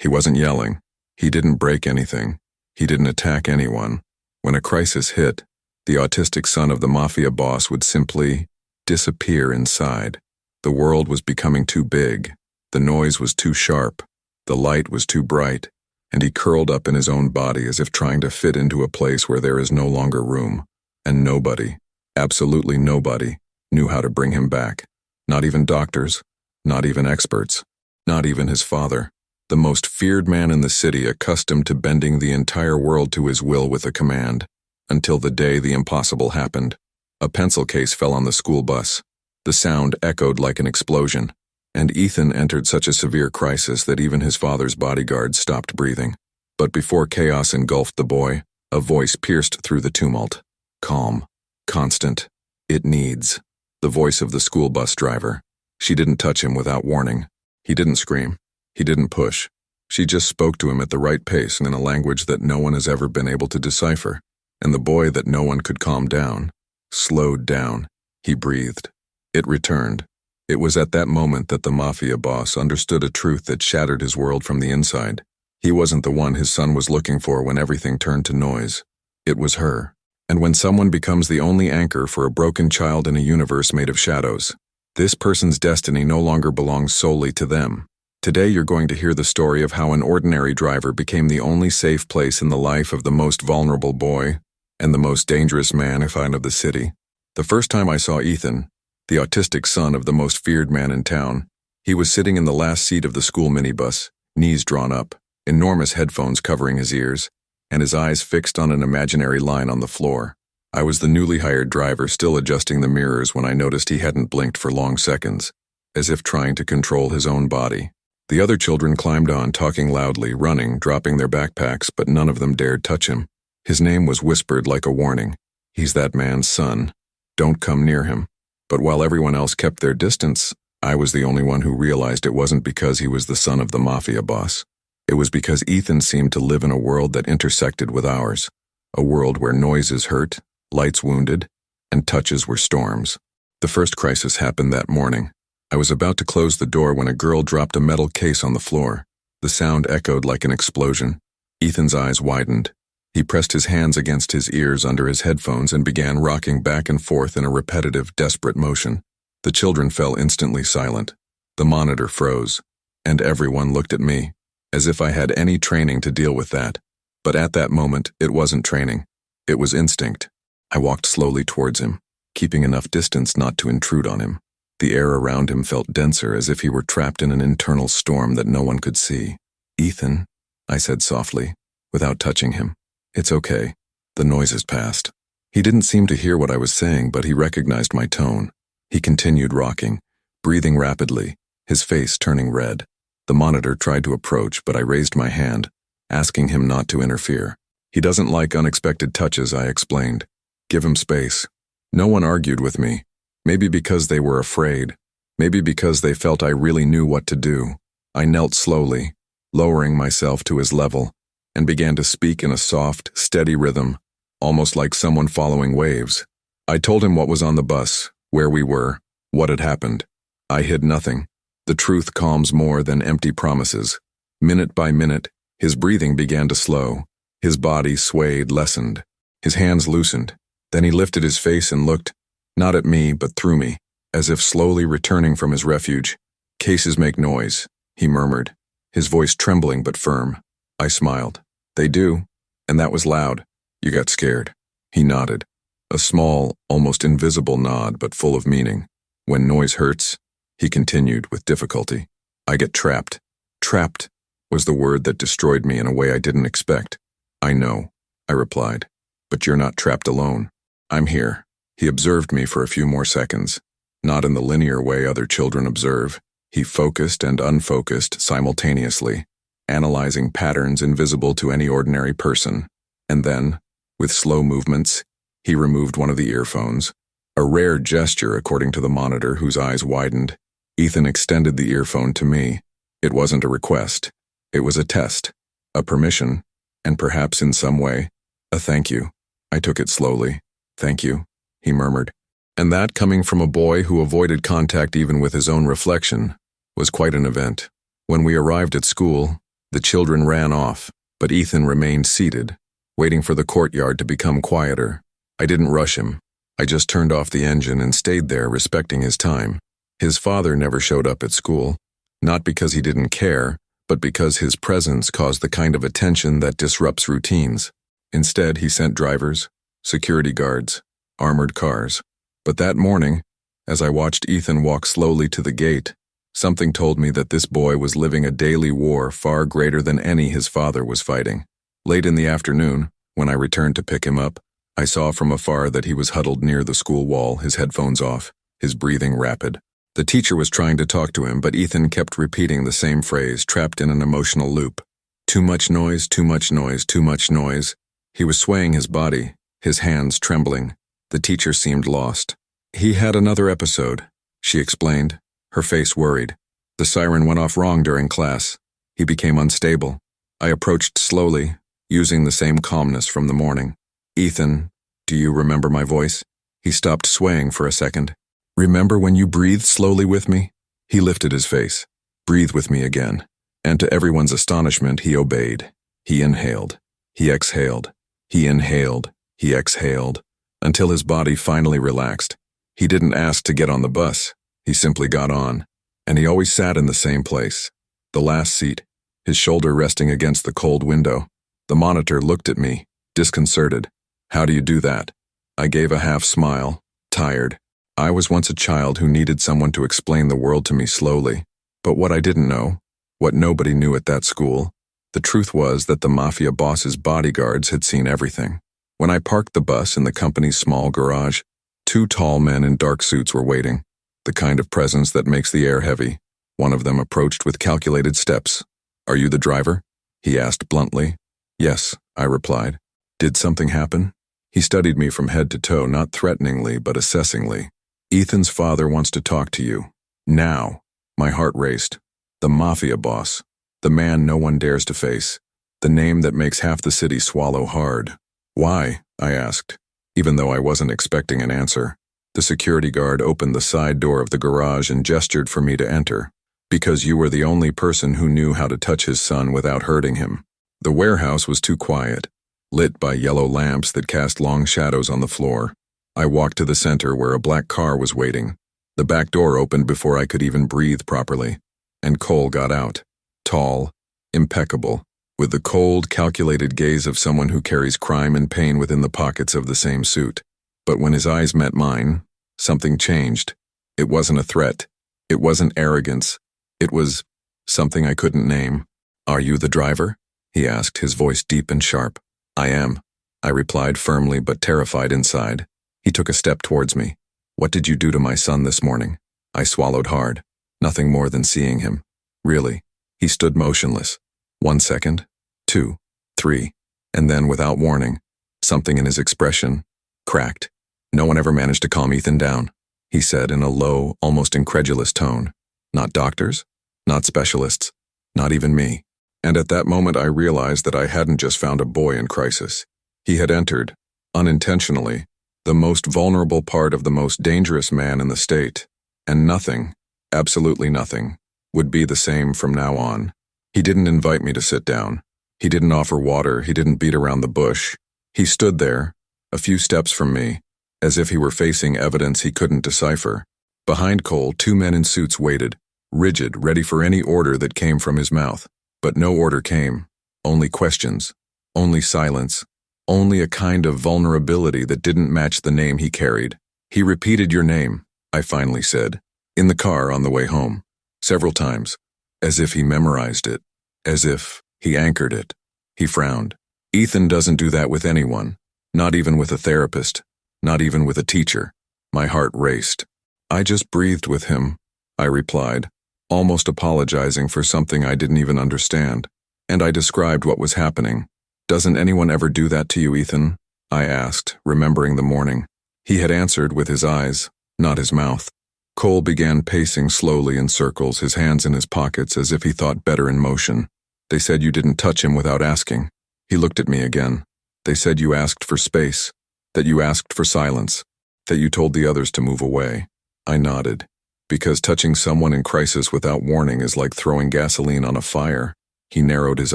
He wasn't yelling. He didn't break anything. He didn't attack anyone. When a crisis hit, the autistic son of the Mafia boss would simply disappear inside. The world was becoming too big. The noise was too sharp. The light was too bright. And he curled up in his own body as if trying to fit into a place where there is no longer room. And nobody, absolutely nobody, knew how to bring him back. Not even doctors, not even experts, not even his father, the most feared man in the city, accustomed to bending the entire world to his will with a command, until the day the impossible happened. A pencil case fell on the school bus. The sound echoed like an explosion, and Ethan entered such a severe crisis that even his father's bodyguards stopped breathing. But before chaos engulfed the boy, a voice pierced through the tumult. Calm, constant. It needs. The voice of the school bus driver. She didn't touch him without warning. He didn't scream. He didn't push. She just spoke to him at the right pace and in a language that no one has ever been able to decipher. And the boy that no one could calm down slowed down. He breathed. It returned. It was at that moment that the Mafia boss understood a truth that shattered his world from the inside. He wasn't the one his son was looking for when everything turned to noise. It was her. And when someone becomes the only anchor for a broken child in a universe made of shadows, this person's destiny no longer belongs solely to them. Today you're going to hear the story of how an ordinary driver became the only safe place in the life of the most vulnerable boy and the most dangerous man of the city. The first time I saw Ethan, the autistic son of the most feared man in town, he was sitting in the last seat of the school minibus, knees drawn up, enormous headphones covering his ears, and his eyes fixed on an imaginary line on the floor. I was the newly hired driver still adjusting the mirrors when I noticed he hadn't blinked for long seconds, as if trying to control his own body. The other children climbed on, talking loudly, running, dropping their backpacks, but none of them dared touch him. His name was whispered like a warning. He's that man's son. Don't come near him. But while everyone else kept their distance, I was the only one who realized it wasn't because he was the son of the Mafia boss. It was because Ethan seemed to live in a world that intersected with ours, a world where noises hurt, lights wounded, and touches were storms. The first crisis happened that morning. I was about to close the door when a girl dropped a metal case on the floor. The sound echoed like an explosion. Ethan's eyes widened. He pressed his hands against his ears under his headphones and began rocking back and forth in a repetitive, desperate motion. The children fell instantly silent. The monitor froze, and everyone looked at me, as if I had any training to deal with that. But at that moment, it wasn't training. It was instinct. I walked slowly towards him, keeping enough distance not to intrude on him. The air around him felt denser, as if he were trapped in an internal storm that no one could see. "Ethan," I said softly, without touching him. "It's okay. The noise has passed." He didn't seem to hear what I was saying, but he recognized my tone. He continued rocking, breathing rapidly, his face turning red. The monitor tried to approach, but I raised my hand, asking him not to interfere. "He doesn't like unexpected touches," I explained. "Give him space." No one argued with me. Maybe because they were afraid. Maybe because they felt I really knew what to do. I knelt slowly, lowering myself to his level, and began to speak in a soft, steady rhythm, almost like someone following waves. I told him what was on the bus, where we were, what had happened. I hid nothing. The truth calms more than empty promises. Minute by minute, his breathing began to slow. His body swayed, lessened. His hands loosened. Then he lifted his face and looked, not at me, but through me, as if slowly returning from his refuge. "Cases make noise," he murmured, his voice trembling but firm. I smiled. "They do, and that was loud. You got scared." He nodded. A small, almost invisible nod, but full of meaning. "When noise hurts," he continued with difficulty, "I get trapped." Trapped was the word that destroyed me in a way I didn't expect. "I know," I replied, "but you're not trapped alone. I'm here." He observed me for a few more seconds, not in the linear way other children observe. He focused and unfocused simultaneously, analyzing patterns invisible to any ordinary person. And then, with slow movements, he removed one of the earphones. A rare gesture, according to the monitor, whose eyes widened. Ethan extended the earphone to me. It wasn't a request. It was a test, a permission, and perhaps in some way, a thank you. I took it slowly. "Thank you," he murmured. And that, coming from a boy who avoided contact even with his own reflection, was quite an event. When we arrived at school, The children ran off, but Ethan remained seated, waiting for the courtyard to become quieter. I didn't rush him. I just turned off the engine and stayed there, respecting his time. His father never showed up at school, not because he didn't care, but because his presence caused the kind of attention that disrupts routines. Instead, he sent drivers, security guards, armored cars. But that morning, as I watched Ethan walk slowly to the gate, something told me that this boy was living a daily war far greater than any his father was fighting. Late in the afternoon, when I returned to pick him up, I saw from afar that he was huddled near the school wall, his headphones off, his breathing rapid. The teacher was trying to talk to him, but Ethan kept repeating the same phrase, trapped in an emotional loop. Too much noise, too much noise, too much noise. He was swaying his body, his hands trembling. The teacher seemed lost. He had another episode, she explained, her face worried. The siren went off wrong during class. He became unstable. I approached slowly, using the same calmness from the morning. Ethan, do you remember my voice? He stopped swaying for a second. Remember when you breathed slowly with me? He lifted his face. Breathe with me again. And to everyone's astonishment, he obeyed. He inhaled. He exhaled. He inhaled. He exhaled. Until his body finally relaxed. He didn't ask to get on the bus. He simply got on. And he always sat in the same place. The last seat, his shoulder resting against the cold window. The monitor looked at me, disconcerted. How do you do that? I gave a half smile, tired. I was once a child who needed someone to explain the world to me slowly. But what I didn't know, what nobody knew at that school, the truth was that the Mafia boss's bodyguards had seen everything. When I parked the bus in the company's small garage, 2 tall men in dark suits were waiting, the kind of presence that makes the air heavy. One of them approached with calculated steps. Are you the driver? He asked bluntly. Yes, I replied. Did something happen? He studied me from head to toe, not threateningly, but assessingly. Ethan's father wants to talk to you. Now. My heart raced. The Mafia boss. The man no one dares to face. The name that makes half the city swallow hard. Why? I asked, even though I wasn't expecting an answer. The security guard opened the side door of the garage and gestured for me to enter. Because you were the only person who knew how to touch his son without hurting him. The warehouse was too quiet, lit by yellow lamps that cast long shadows on the floor. I walked to the center where a black car was waiting. The back door opened before I could even breathe properly, and Cole got out. Tall, impeccable, with the cold, calculated gaze of someone who carries crime and pain within the pockets of the same suit. But when his eyes met mine, something changed. It wasn't a threat. It wasn't arrogance. It was something I couldn't name. Are you the driver? He asked, his voice deep and sharp. I am, I replied firmly but terrified inside. He took a step towards me. What did you do to my son this morning? I swallowed hard. Nothing more than seeing him. Really. He stood motionless. 1 second, 2, 3, and then without warning, something in his expression cracked. No one ever managed to calm Ethan down, he said in a low, almost incredulous tone. Not doctors, not specialists, not even me. And at that moment I realized that I hadn't just found a boy in crisis. He had entered, unintentionally, the most vulnerable part of the most dangerous man in the state, and nothing, absolutely nothing, would be the same from now on. He didn't invite me to sit down. He didn't offer water. He didn't beat around the bush. He stood there, a few steps from me, as if he were facing evidence he couldn't decipher. Behind Cole, 2 men in suits waited, rigid, ready for any order that came from his mouth. But no order came. Only questions. Only silence. Only a kind of vulnerability that didn't match the name he carried. He repeated your name, I finally said, in the car on the way home, several times, as if he memorized it, as if he anchored it. He frowned. Ethan doesn't do that with anyone, not even with a therapist, not even with a teacher. My heart raced. I just breathed with him, I replied, almost apologizing for something I didn't even understand, and I described what was happening. Doesn't anyone ever do that to you, Ethan? I asked, remembering the morning. He had answered with his eyes, not his mouth. Cole began pacing slowly in circles, his hands in his pockets as if he thought better in motion. They said you didn't touch him without asking. He looked at me again. They said you asked for space, that you asked for silence, that you told the others to move away. I nodded. Because touching someone in crisis without warning is like throwing gasoline on a fire. He narrowed his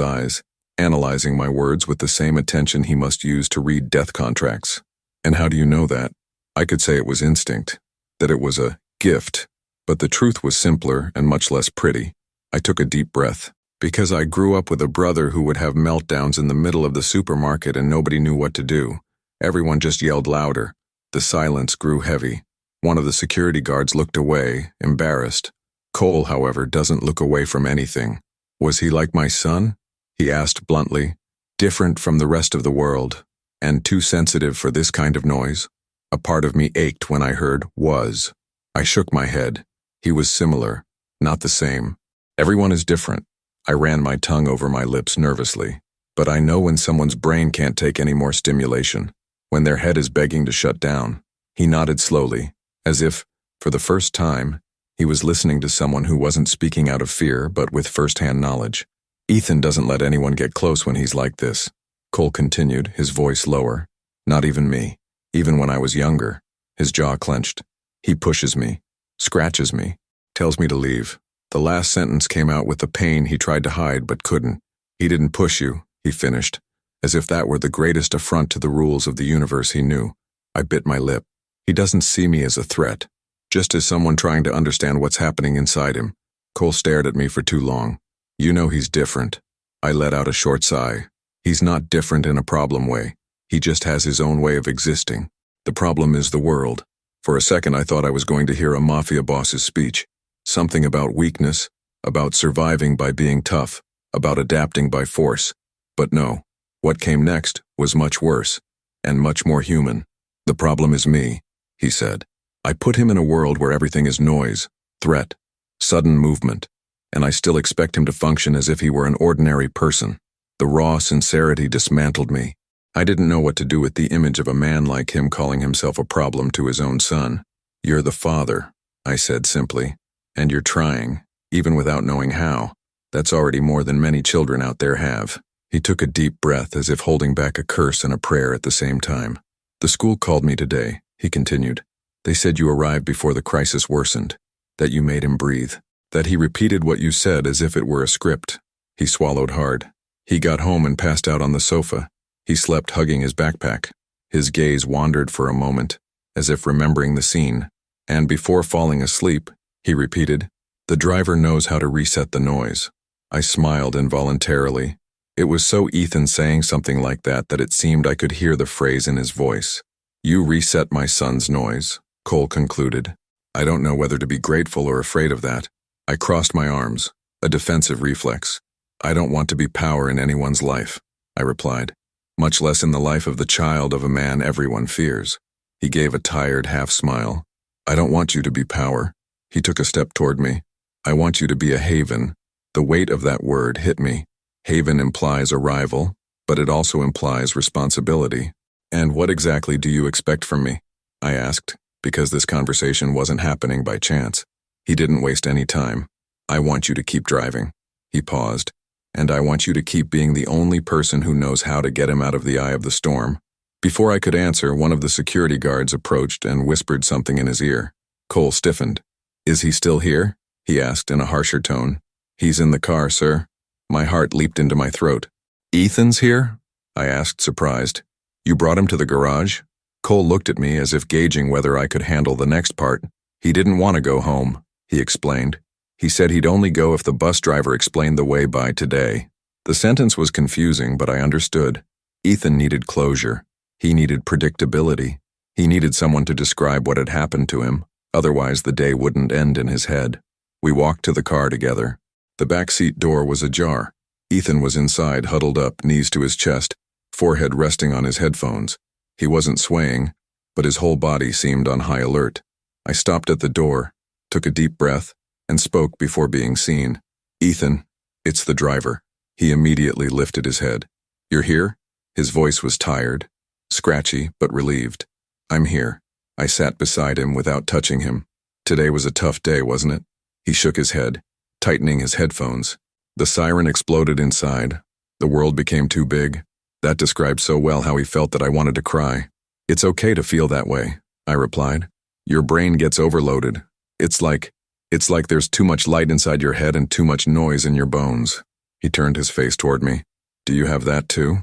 eyes, analyzing my words with the same attention he must use to read death contracts. And how do you know that? I could say it was instinct, that it was a gift, but the truth was simpler and much less pretty. I took a deep breath. Because I grew up with a brother who would have meltdowns in the middle of the supermarket and nobody knew what to do. Everyone just yelled louder. The silence grew heavy. One of the security guards looked away, embarrassed. Cole, however, doesn't look away from anything. Was he like my son? He asked bluntly. Different from the rest of the world, and too sensitive for this kind of noise? A part of me ached when I heard was. I shook my head. He was similar, not the same. Everyone is different. I ran my tongue over my lips nervously. But I know when someone's brain can't take any more stimulation, when their head is begging to shut down. He nodded slowly, as if, for the first time, he was listening to someone who wasn't speaking out of fear but with first-hand knowledge. Ethan doesn't let anyone get close when he's like this, Cole continued, his voice lower. Not even me. Even when I was younger. His jaw clenched. He pushes me, scratches me, tells me to leave. The last sentence came out with the pain he tried to hide but couldn't. He didn't push you, he finished, as if that were the greatest affront to the rules of the universe he knew. I bit my lip. He doesn't see me as a threat, just as someone trying to understand what's happening inside him. Cole stared at me for too long. You know he's different. I let out a short sigh. He's not different in a problem way. He just has his own way of existing. The problem is the world. For a second I thought I was going to hear a Mafia boss's speech. Something about weakness, about surviving by being tough, about adapting by force. But no, what came next was much worse, and much more human. The problem is me, he said. I put him in a world where everything is noise, threat, sudden movement, and I still expect him to function as if he were an ordinary person. The raw sincerity dismantled me. I didn't know what to do with the image of a man like him calling himself a problem to his own son. You're the father, I said simply. And you're trying, even without knowing how. That's already more than many children out there have. He took a deep breath as if holding back a curse and a prayer at the same time. The school called me today, he continued. They said you arrived before the crisis worsened, that you made him breathe, that he repeated what you said as if it were a script. He swallowed hard. He got home and passed out on the sofa. He slept hugging his backpack. His gaze wandered for a moment, as if remembering the scene, and before falling asleep, he repeated, "The driver knows how to reset the noise." I smiled involuntarily. It was so Ethan saying something like that it seemed I could hear the phrase in his voice. You reset my son's noise, Cole concluded. I don't know whether to be grateful or afraid of that. I crossed my arms, a defensive reflex. I don't want to be power in anyone's life, I replied, much less in the life of the child of a man everyone fears. He gave a tired half smile. I don't want you to be power. He took a step toward me. I want you to be a haven. The weight of that word hit me. Haven implies arrival, but it also implies responsibility. And what exactly do you expect from me? I asked, because this conversation wasn't happening by chance. He didn't waste any time. I want you to keep driving. He paused. And I want you to keep being the only person who knows how to get him out of the eye of the storm. Before I could answer, one of the security guards approached and whispered something in his ear. Cole stiffened. Is he still here? He asked in a harsher tone. He's in the car, sir. My heart leaped into my throat. Ethan's here? I asked, surprised. You brought him to the garage? Cole looked at me as if gauging whether I could handle the next part. He didn't want to go home, he explained. He said he'd only go if the bus driver explained the way by today. The sentence was confusing, but I understood. Ethan needed closure. He needed predictability. He needed someone to describe what had happened to him, otherwise the day wouldn't end in his head. We walked to the car together. The backseat door was ajar. Ethan was inside, huddled up, knees to his chest, forehead resting on his headphones. He wasn't swaying, but his whole body seemed on high alert. I stopped at the door, took a deep breath, and spoke before being seen. Ethan, it's the driver. He immediately lifted his head. You're here? His voice was tired, scratchy, but relieved. I'm here. I sat beside him without touching him. Today was a tough day, wasn't it? He shook his head, tightening his headphones. The siren exploded inside. The world became too big. That described so well how he felt that I wanted to cry. It's okay to feel that way, I replied. Your brain gets overloaded. It's like there's too much light inside your head and too much noise in your bones. He turned his face toward me. Do you have that too?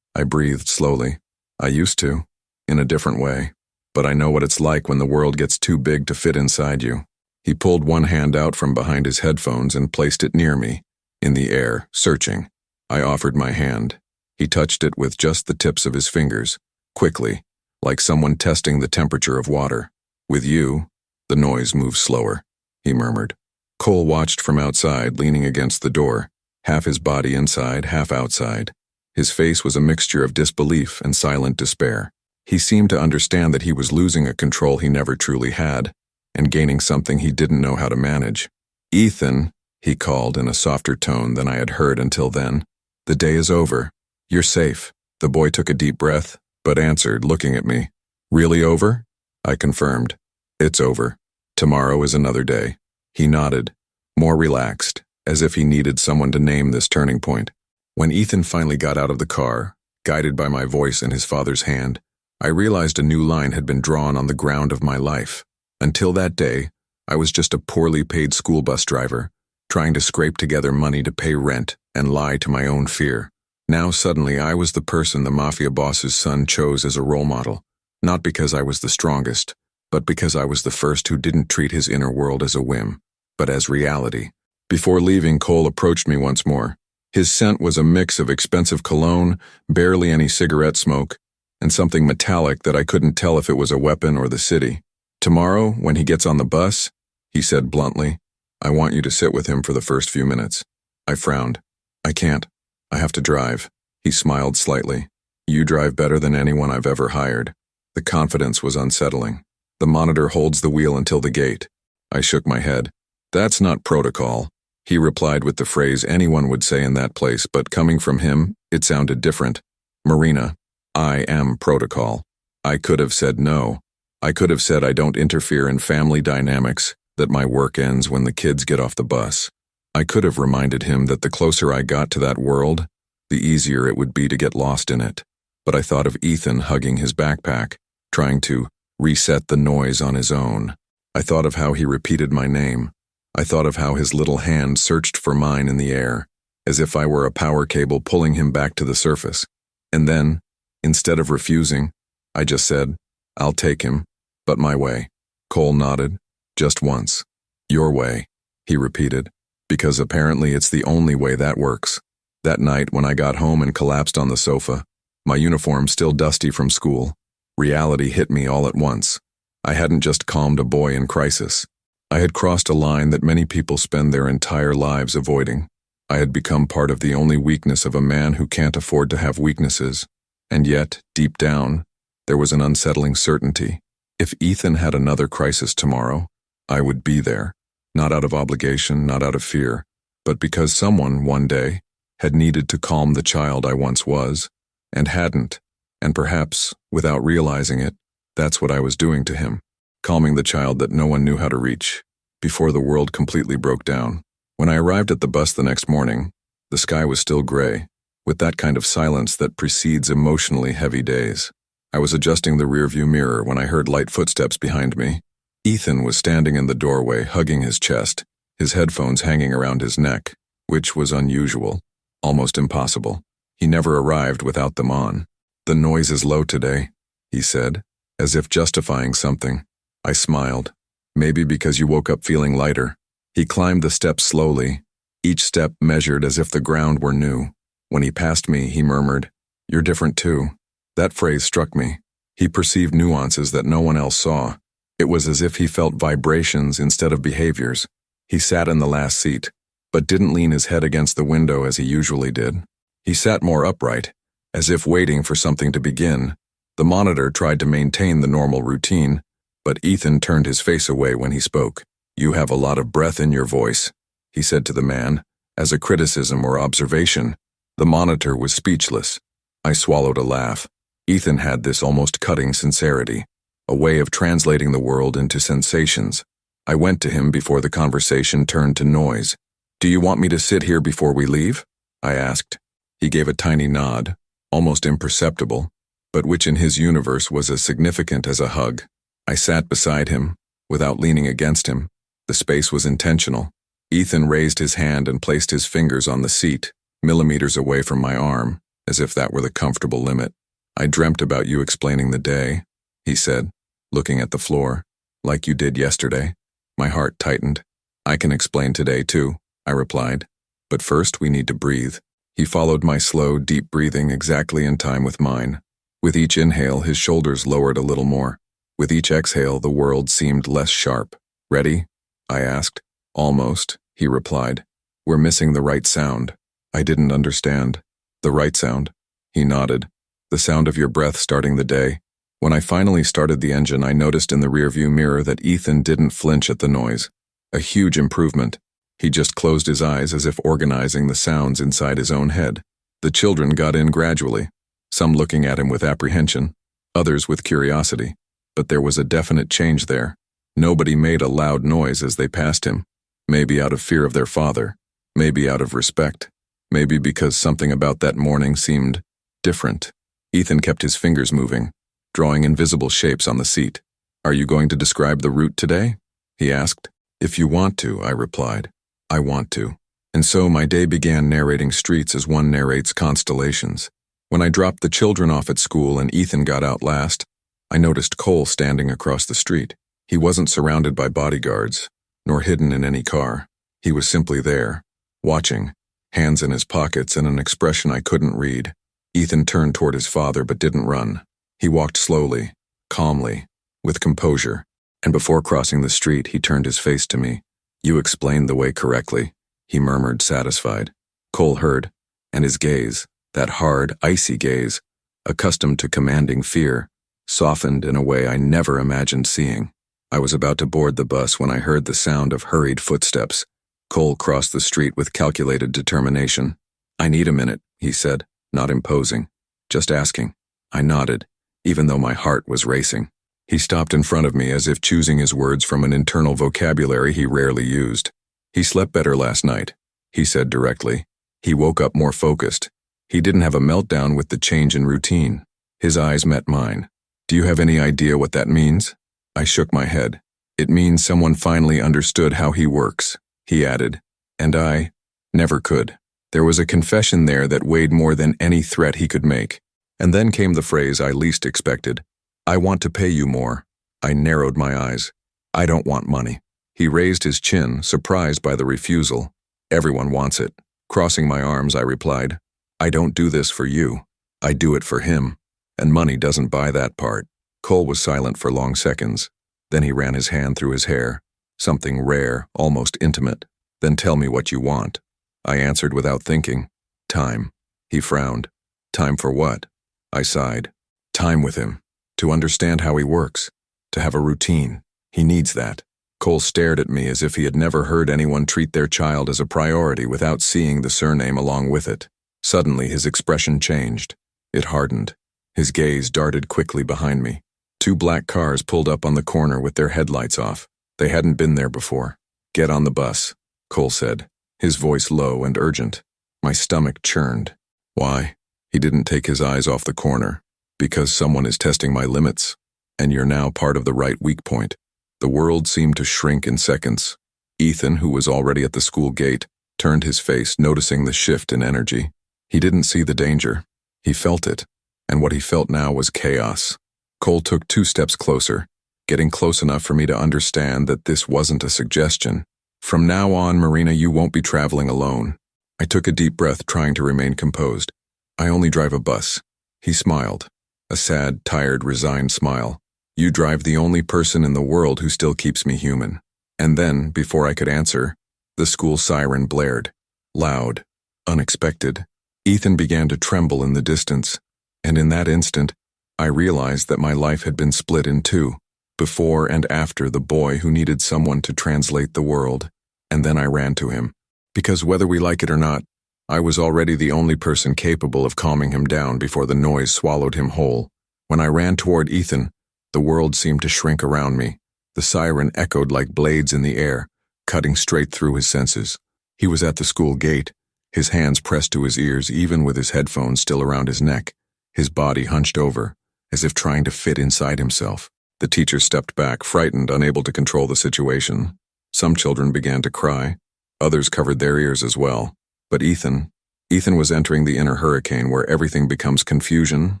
I breathed slowly. I used to, in a different way. But I know what it's like when the world gets too big to fit inside you. He pulled one hand out from behind his headphones and placed it near me, in the air, searching. I offered my hand. He touched it with just the tips of his fingers, quickly, like someone testing the temperature of water. With you, the noise moves slower, he murmured. Cole watched from outside, leaning against the door, half his body inside, half outside. His face was a mixture of disbelief and silent despair. He seemed to understand that he was losing a control he never truly had, and gaining something he didn't know how to manage. Ethan, he called in a softer tone than I had heard until then. The day is over. You're safe. The boy took a deep breath, but answered, looking at me. Really over? I confirmed. It's over. Tomorrow is another day. He nodded, more relaxed, as if he needed someone to name this turning point. When Ethan finally got out of the car, guided by my voice and his father's hand, I realized a new line had been drawn on the ground of my life. Until that day, I was just a poorly paid school bus driver, trying to scrape together money to pay rent and lie to my own fear. Now suddenly I was the person the Mafia boss's son chose as a role model, not because I was the strongest, but because I was the first who didn't treat his inner world as a whim, but as reality. Before leaving, Cole approached me once more. His scent was a mix of expensive cologne, barely any cigarette smoke, and something metallic that I couldn't tell if it was a weapon or the city. Tomorrow, when he gets on the bus, he said bluntly, I want you to sit with him for the first few minutes. I frowned. I can't. I have to drive. He smiled slightly. You drive better than anyone I've ever hired. The confidence was unsettling. The monitor holds the wheel until the gate. I shook my head. That's not protocol. He replied with the phrase anyone would say in that place, but coming from him, it sounded different. Marina, I am protocol. I could have said no. I could have said I don't interfere in family dynamics, that my work ends when the kids get off the bus. I could have reminded him that the closer I got to that world, the easier it would be to get lost in it. But I thought of Ethan hugging his backpack, trying to reset the noise on his own. I thought of how he repeated my name. I thought of how his little hand searched for mine in the air, as if I were a power cable pulling him back to the surface. And then, instead of refusing, I just said, I'll take him, but my way. Cole nodded, just once. Your way, he repeated, because apparently it's the only way that works. That night when I got home and collapsed on the sofa, my uniform still dusty from school, reality hit me all at once. I hadn't just calmed a boy in crisis. I had crossed a line that many people spend their entire lives avoiding. I had become part of the only weakness of a man who can't afford to have weaknesses. And yet, deep down, there was an unsettling certainty. If Ethan had another crisis tomorrow, I would be there. Not out of obligation, not out of fear, but because someone, one day, had needed to calm the child I once was, and hadn't. And perhaps, without realizing it, that's what I was doing to him. Calming the child that no one knew how to reach, before the world completely broke down. When I arrived at the bus the next morning, the sky was still gray, with that kind of silence that precedes emotionally heavy days. I was adjusting the rearview mirror when I heard light footsteps behind me. Ethan was standing in the doorway, hugging his chest, his headphones hanging around his neck, which was unusual, almost impossible. He never arrived without them on. The noise is low today, he said, as if justifying something. I smiled. Maybe because you woke up feeling lighter. He climbed the steps slowly, each step measured as if the ground were new. When he passed me, he murmured, You're different too. That phrase struck me. He perceived nuances that no one else saw. It was as if he felt vibrations instead of behaviors. He sat in the last seat, but didn't lean his head against the window as he usually did. He sat more upright, as if waiting for something to begin. The monitor tried to maintain the normal routine, but Ethan turned his face away when he spoke. You have a lot of breath in your voice, he said to the man, as a criticism or observation. The monitor was speechless. I swallowed a laugh. Ethan had this almost cutting sincerity, a way of translating the world into sensations. I went to him before the conversation turned to noise. Do you want me to sit here before we leave? I asked. He gave a tiny nod, almost imperceptible, but which in his universe was as significant as a hug. I sat beside him, without leaning against him. The space was intentional. Ethan raised his hand and placed his fingers on the seat, millimeters away from my arm, as if that were the comfortable limit. I dreamt about you explaining the day, he said, looking at the floor, like you did yesterday. My heart tightened. I can explain today too, I replied. But first we need to breathe. He followed my slow, deep breathing exactly in time with mine. With each inhale, his shoulders lowered a little more. With each exhale, the world seemed less sharp. Ready? I asked. Almost, he replied. We're missing the right sound. I didn't understand. The right sound? He nodded. The sound of your breath starting the day. When I finally started the engine, I noticed in the rearview mirror that Ethan didn't flinch at the noise. A huge improvement. He just closed his eyes as if organizing the sounds inside his own head. The children got in gradually, some looking at him with apprehension, others with curiosity. But there was a definite change there. Nobody made a loud noise as they passed him. Maybe out of fear of their father. Maybe out of respect. Maybe because something about that morning seemed different. Ethan kept his fingers moving, drawing invisible shapes on the seat. Are you going to describe the route today? He asked. If you want to, I replied. I want to. And so my day began narrating streets as one narrates constellations. When I dropped the children off at school and Ethan got out last, I noticed Cole standing across the street. He wasn't surrounded by bodyguards, nor hidden in any car. He was simply there, watching, hands in his pockets and an expression I couldn't read. Ethan turned toward his father but didn't run. He walked slowly, calmly, with composure, and before crossing the street he turned his face to me. You explained the way correctly, he murmured, satisfied. Cole heard, and his gaze, that hard, icy gaze, accustomed to commanding fear, softened in a way I never imagined seeing. I was about to board the bus when I heard the sound of hurried footsteps. Cole crossed the street with calculated determination. I need a minute, he said, not imposing, just asking. I nodded, even though my heart was racing. He stopped in front of me as if choosing his words from an internal vocabulary he rarely used. He slept better last night, he said directly. He woke up more focused. He didn't have a meltdown with the change in routine. His eyes met mine. Do you have any idea what that means? I shook my head. It means someone finally understood how he works, he added. And I never could. There was a confession there that weighed more than any threat he could make. And then came the phrase I least expected. I want to pay you more. I narrowed my eyes. I don't want money. He raised his chin, surprised by the refusal. Everyone wants it. Crossing my arms, I replied, I don't do this for you. I do it for him. And money doesn't buy that part. Cole was silent for long seconds. Then he ran his hand through his hair. Something rare, almost intimate. Then tell me what you want. I answered without thinking. Time. He frowned. Time for what? I sighed. Time with him. To understand how he works. To have a routine. He needs that. Cole stared at me as if he had never heard anyone treat their child as a priority without seeing the surname along with it. Suddenly his expression changed. It hardened. His gaze darted quickly behind me. 2 black cars pulled up on the corner with their headlights off. They hadn't been there before. Get on the bus, Cole said, his voice low and urgent. My stomach churned. Why? He didn't take his eyes off the corner. Because someone is testing my limits. And you're now part of the right weak point. The world seemed to shrink in seconds. Ethan, who was already at the school gate, turned his face, noticing the shift in energy. He didn't see the danger. He felt it. And what he felt now was chaos. Cole took 2 steps closer, getting close enough for me to understand that this wasn't a suggestion. From now on, Marina, you won't be traveling alone. I took a deep breath, trying to remain composed. I only drive a bus. He smiled. A sad, tired, resigned smile. You drive the only person in the world who still keeps me human. And then, before I could answer, the school siren blared. Loud. Unexpected. Ethan began to tremble in the distance. And in that instant, I realized that my life had been split in 2. Before and after the boy who needed someone to translate the world. And then I ran to him. Because whether we like it or not, I was already the only person capable of calming him down before the noise swallowed him whole. When I ran toward Ethan, the world seemed to shrink around me. The siren echoed like blades in the air, cutting straight through his senses. He was at the school gate, his hands pressed to his ears even with his headphones still around his neck, his body hunched over, as if trying to fit inside himself. The teacher stepped back, frightened, unable to control the situation. Some children began to cry. Others covered their ears as well. But Ethan, Ethan was entering the inner hurricane where everything becomes confusion,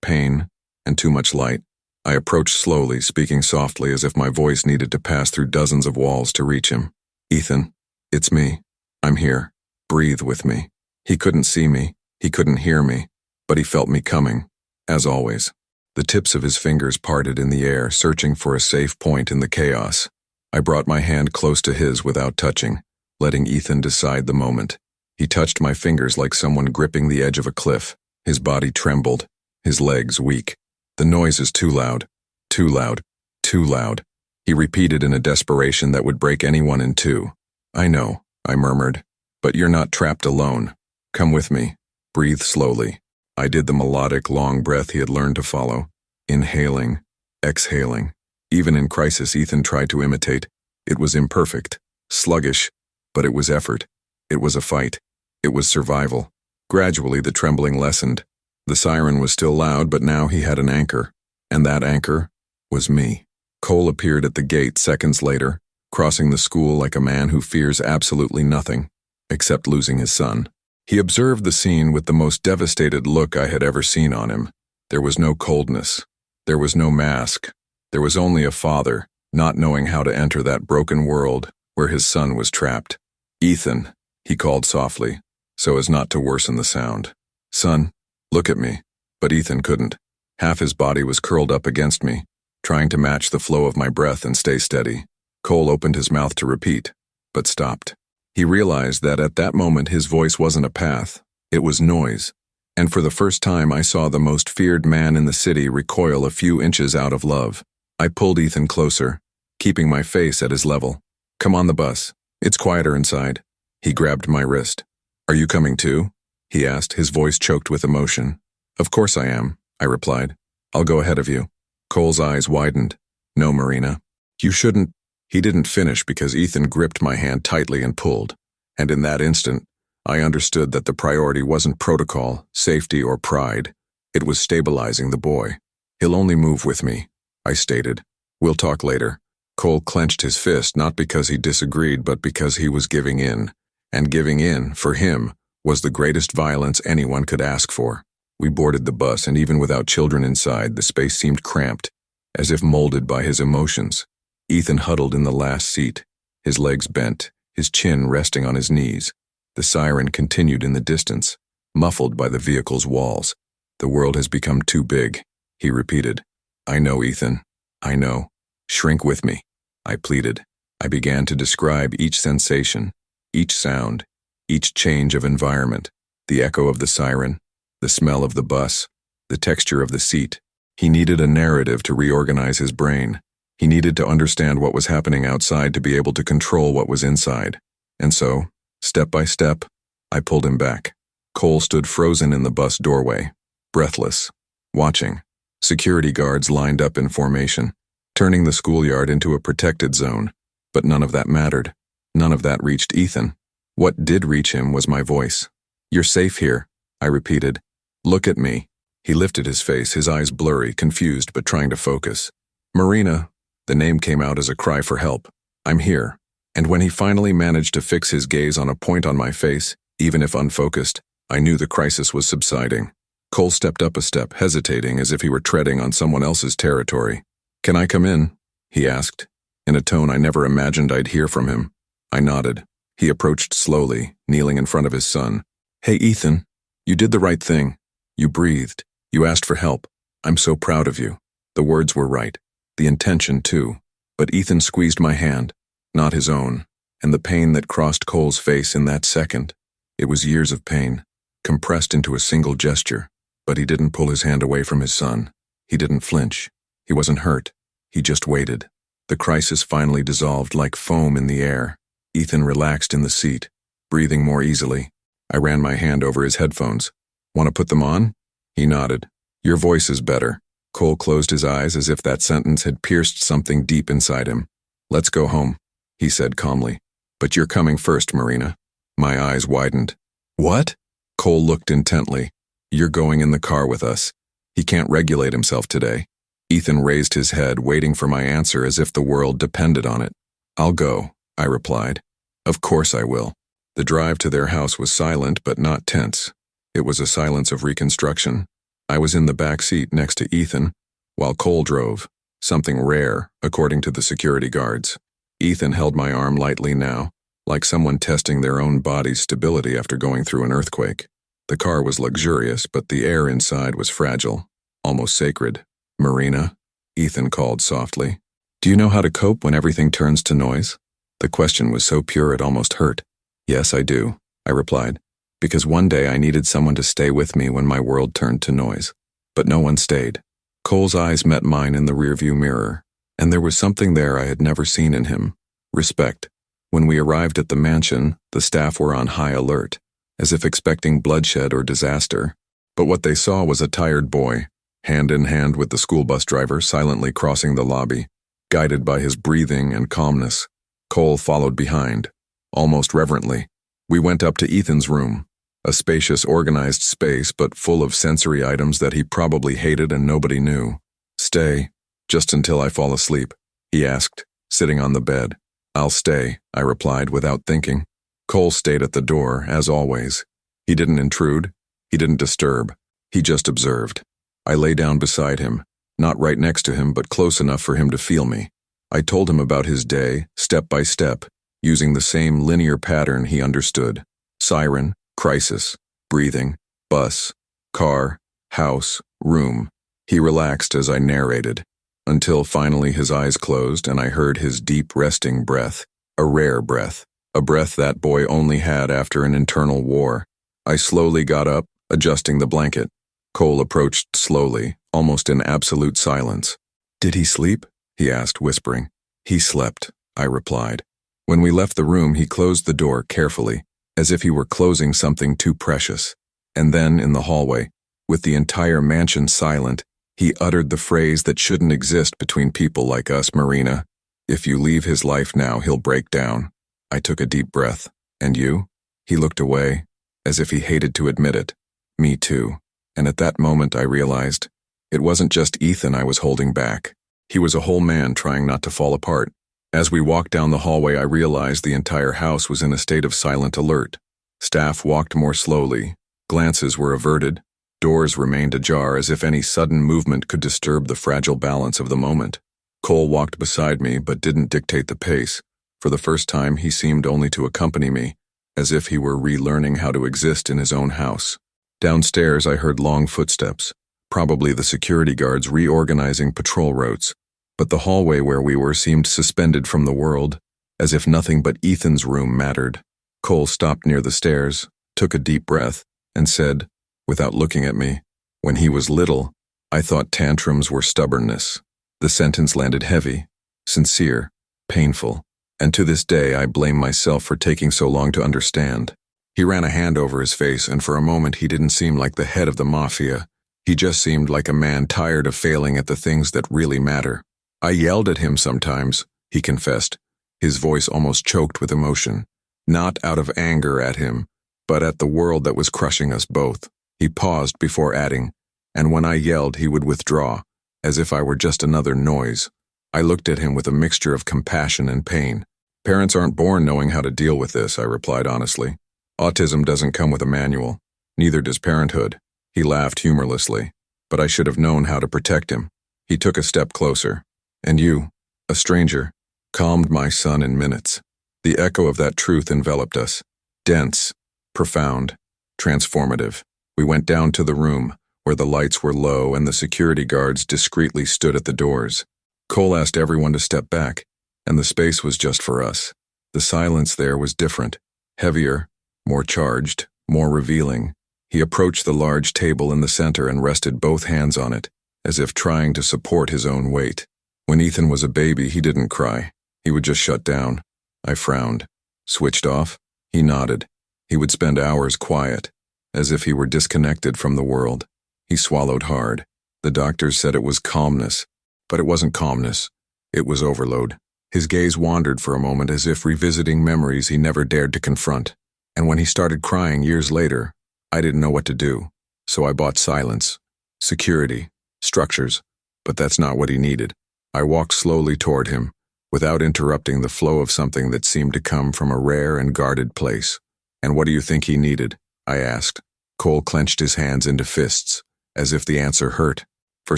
pain, and too much light. I approached slowly, speaking softly as if my voice needed to pass through dozens of walls to reach him. Ethan, it's me. I'm here. Breathe with me. He couldn't see me. He couldn't hear me. But he felt me coming, as always. The tips of his fingers parted in the air, searching for a safe point in the chaos. I brought my hand close to his without touching, letting Ethan decide the moment. He touched my fingers like someone gripping the edge of a cliff. His body trembled, his legs weak. The noise is too loud, too loud, too loud. He repeated in a desperation that would break anyone in two. I know, I murmured, but you're not trapped alone. Come with me. Breathe slowly. I did the melodic, long breath he had learned to follow. Inhaling, exhaling. Even in crisis, Ethan tried to imitate. It was imperfect, sluggish, but it was effort. It was a fight. It was survival. Gradually, the trembling lessened. The siren was still loud, but now he had an anchor. And that anchor was me. Cole appeared at the gate seconds later, crossing the school like a man who fears absolutely nothing, except losing his son. He observed the scene with the most devastated look I had ever seen on him. There was no coldness. There was no mask. There was only a father, not knowing how to enter that broken world where his son was trapped. Ethan, he called softly, so as not to worsen the sound. Son, look at me. But Ethan couldn't. Half his body was curled up against me, trying to match the flow of my breath and stay steady. Cole opened his mouth to repeat, but stopped. He realized that at that moment his voice wasn't a path, it was noise. And for the first time I saw the most feared man in the city recoil a few inches out of love. I pulled Ethan closer, keeping my face at his level. Come on the bus. It's quieter inside. He grabbed my wrist. Are you coming too? He asked, his voice choked with emotion. Of course I am, I replied. I'll go ahead of you. Cole's eyes widened. No, Marina. You shouldn't. He didn't finish because Ethan gripped my hand tightly and pulled. And in that instant, I understood that the priority wasn't protocol, safety, or pride. It was stabilizing the boy. He'll only move with me, I stated. We'll talk later. Cole clenched his fist not because he disagreed but because he was giving in. And giving in, for him, was the greatest violence anyone could ask for. We boarded the bus, and even without children inside, the space seemed cramped, as if molded by his emotions. Ethan huddled in the last seat, his legs bent, his chin resting on his knees. The siren continued in the distance, muffled by the vehicle's walls. The world has become too big, he repeated. I know, Ethan. I know. Shrink with me, I pleaded. I began to describe each sensation, each sound, each change of environment, the echo of the siren, the smell of the bus, the texture of the seat. He needed a narrative to reorganize his brain. He needed to understand what was happening outside to be able to control what was inside. And so, step by step, I pulled him back. Cole stood frozen in the bus doorway, breathless, watching. Security guards lined up in formation, turning the schoolyard into a protected zone. But none of that mattered. None of that reached Ethan. What did reach him was my voice. You're safe here, I repeated. Look at me. He lifted his face, his eyes blurry, confused but trying to focus. Marina, the name came out as a cry for help. I'm here. And when he finally managed to fix his gaze on a point on my face, even if unfocused, I knew the crisis was subsiding. Cole stepped up a step, hesitating as if he were treading on someone else's territory. Can I come in? He asked, in a tone I never imagined I'd hear from him. I nodded. He approached slowly, kneeling in front of his son. Hey, Ethan, you did the right thing. You breathed. You asked for help. I'm so proud of you. The words were right. The intention, too. But Ethan squeezed my hand, not his own, and the pain that crossed Cole's face in that second. It was years of pain, compressed into a single gesture. But he didn't pull his hand away from his son. He didn't flinch. He wasn't hurt. He just waited. The crisis finally dissolved like foam in the air. Ethan relaxed in the seat, breathing more easily. I ran my hand over his headphones. Want to put them on? He nodded. Your voice is better. Cole closed his eyes as if that sentence had pierced something deep inside him. Let's go home, he said calmly. But you're coming first, Marina. My eyes widened. What? Cole looked intently. You're going in the car with us. He can't regulate himself today. Ethan raised his head, waiting for my answer as if the world depended on it. I'll go, I replied. Of course I will. The drive to their house was silent but not tense. It was a silence of reconstruction. I was in the back seat next to Ethan, while Cole drove, something rare, according to the security guards. Ethan held my arm lightly now, like someone testing their own body's stability after going through an earthquake. The car was luxurious, but the air inside was fragile, almost sacred. "Marina," Ethan called softly. "Do you know how to cope when everything turns to noise?" The question was so pure it almost hurt. "Yes, I do," I replied, because one day I needed someone to stay with me when my world turned to noise. But no one stayed. Cole's eyes met mine in the rearview mirror, and there was something there I had never seen in him: respect. When we arrived at the mansion, the staff were on high alert, as if expecting bloodshed or disaster. But what they saw was a tired boy, hand in hand with the school bus driver, silently crossing the lobby, guided by his breathing and calmness. Cole followed behind, almost reverently. We went up to Ethan's room, a spacious, organized space but full of sensory items that he probably hated and nobody knew. "Stay, just until I fall asleep," he asked, sitting on the bed. "I'll stay," I replied without thinking. Cole stayed at the door, as always. He didn't intrude, he didn't disturb, he just observed. I lay down beside him, not right next to him but close enough for him to feel me. I told him about his day, step by step, using the same linear pattern he understood. Siren, crisis, breathing, bus, car, house, room. He relaxed as I narrated, until finally his eyes closed and I heard his deep resting breath, a rare breath, a breath that boy only had after an internal war. I slowly got up, adjusting the blanket. Cole approached slowly, almost in absolute silence. "Did he sleep?" he asked, whispering. "He slept," I replied. When we left the room, he closed the door carefully, as if he were closing something too precious. And then, in the hallway, with the entire mansion silent, he uttered the phrase that shouldn't exist between people like us, "Marina. If you leave his life now, he'll break down." I took a deep breath. "And you?" He looked away, as if he hated to admit it. "Me too." And at that moment I realized it wasn't just Ethan I was holding back. He was a whole man trying not to fall apart. As we walked down the hallway, I realized the entire house was in a state of silent alert. Staff walked more slowly, glances were averted, doors remained ajar as if any sudden movement could disturb the fragile balance of the moment. Cole walked beside me but didn't dictate the pace. For the first time, he seemed only to accompany me, as if he were relearning how to exist in his own house. Downstairs, I heard long footsteps, probably the security guards reorganizing patrol routes, but the hallway where we were seemed suspended from the world, as if nothing but Ethan's room mattered. Cole stopped near the stairs, took a deep breath, and said, without looking at me, "When he was little, I thought tantrums were stubbornness." The sentence landed heavy, sincere, painful, and to this day I blame myself for taking so long to understand. He ran a hand over his face, and for a moment he didn't seem like the head of the Mafia. He just seemed like a man tired of failing at the things that really matter. "I yelled at him sometimes," he confessed, his voice almost choked with emotion. "Not out of anger at him, but at the world that was crushing us both." He paused before adding, "And when I yelled, he would withdraw, as if I were just another noise." I looked at him with a mixture of compassion and pain. "Parents aren't born knowing how to deal with this," I replied honestly. "Autism doesn't come with a manual. Neither does parenthood." He laughed humorlessly. "But I should have known how to protect him." He took a step closer. "And you, a stranger, calmed my son in minutes." The echo of that truth enveloped us. Dense, profound, transformative. We went down to the room, where the lights were low and the security guards discreetly stood at the doors. Cole asked everyone to step back, and the space was just for us. The silence there was different, heavier, more charged, more revealing. He approached the large table in the center and rested both hands on it, as if trying to support his own weight. When Ethan was a baby, he didn't cry. He would just shut down. I frowned. "Switched off?" He nodded. He would spend hours quiet, as if he were disconnected from the world. He swallowed hard. The doctors said it was calmness, but it wasn't calmness. It was overload. His gaze wandered for a moment as if revisiting memories he never dared to confront. And when he started crying years later, I didn't know what to do. So I bought silence, security, structures, but that's not what he needed. I walked slowly toward him, without interrupting the flow of something that seemed to come from a rare and guarded place. "And what do you think he needed?" I asked. Cole clenched his hands into fists, as if the answer hurt. For